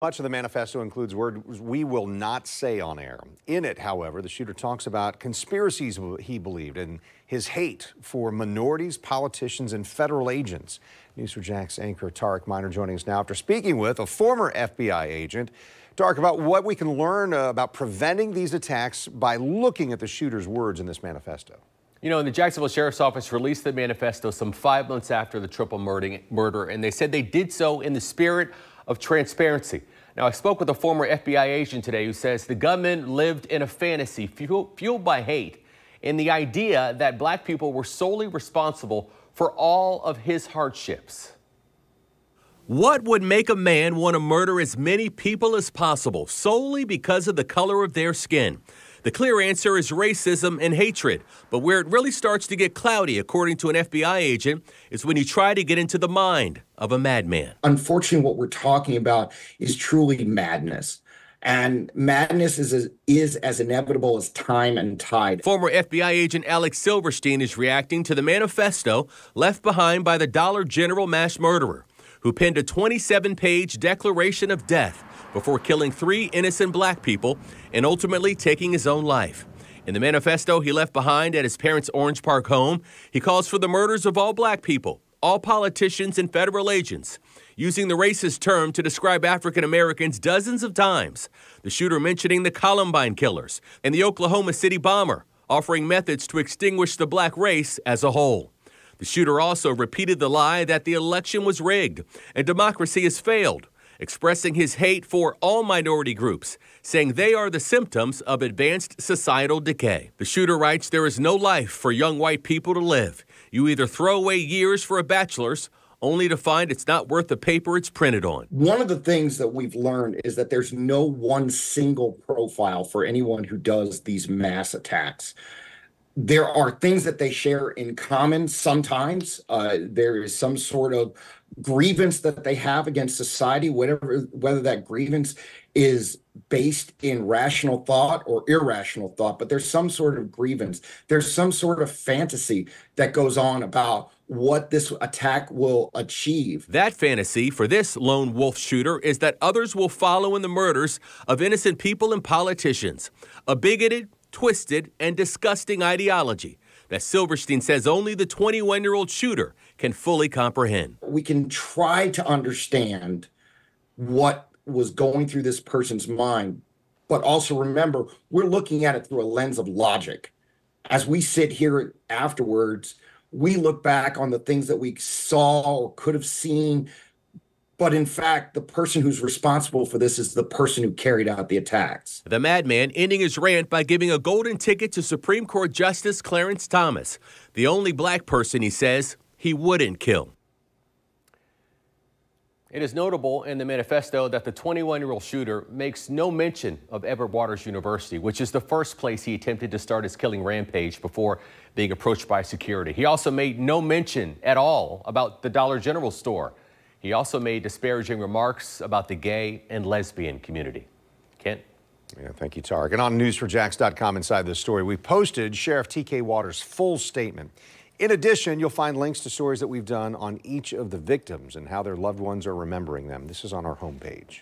Much of the manifesto includes words we will not say on air. In it, however, the shooter talks about conspiracies he believed and his hate for minorities, politicians, and federal agents. News4Jax anchor Tarek Miner joining us now after speaking with a former FBI agent. Tarek, about what we can learn about preventing these attacks by looking at the shooter's words in this manifesto. You know, the Jacksonville Sheriff's Office released the manifesto some 5 months after the triple murder, and they said they did so in the spirit of transparency. Now, I spoke with a former FBI agent today who says the gunman lived in a fantasy fueled by hate and the idea that black people were solely responsible for all of his hardships. What would make a man want to murder as many people as possible solely because of the color of their skin? The clear answer is racism and hatred. But where it really starts to get cloudy, according to an FBI agent, is when you try to get into the mind of a madman. Unfortunately, what we're talking about is truly madness. And madness is as inevitable as time and tide. Former FBI agent Alex Silverstein is reacting to the manifesto left behind by the Dollar General mass murderer, who penned a 27-page declaration of death before killing 3 innocent black people and ultimately taking his own life. In the manifesto he left behind at his parents' Orange Park home, he calls for the murders of all black people, all politicians and federal agents, using the racist term to describe African Americans dozens of times, the shooter mentioning the Columbine killers and the Oklahoma City bomber, offering methods to extinguish the black race as a whole. The shooter also repeated the lie that the election was rigged and democracy has failed, expressing his hate for all minority groups, saying they are the symptoms of advanced societal decay. The shooter writes, "There is no life for young white people to live. You either throw away years for a bachelor's, only to find it's not worth the paper it's printed on." One of the things that we've learned is that there's no one single profile for anyone who does these mass attacks. There are things that they share in common sometimes. There is some sort of grievance that they have against society, whether that grievance is based in rational thought or irrational thought, but there's some sort of grievance. There's some sort of fantasy that goes on about what this attack will achieve. That fantasy for this lone wolf shooter is that others will follow in the murders of innocent people and politicians, a bigoted, twisted, and disgusting ideology that Silverstein says only the 21-year-old shooter can fully comprehend. We can try to understand what was going through this person's mind, but also remember, we're looking at it through a lens of logic. As we sit here afterwards, we look back on the things that we saw or could have seen, but in fact, the person who's responsible for this is the person who carried out the attacks. The madman ending his rant by giving a golden ticket to Supreme Court Justice Clarence Thomas, the only black person he says he wouldn't kill. It is notable in the manifesto that the 21-year-old shooter makes no mention of Edward Waters University, which is the first place he attempted to start his killing rampage before being approached by security. He also made no mention at all about the Dollar General store. He also made disparaging remarks about the gay and lesbian community. Kent? Yeah, thank you, Tarek. And on news4jax.com inside this story, we posted Sheriff T.K. Waters' full statement. In addition, you'll find links to stories that we've done on each of the victims and how their loved ones are remembering them. This is on our homepage.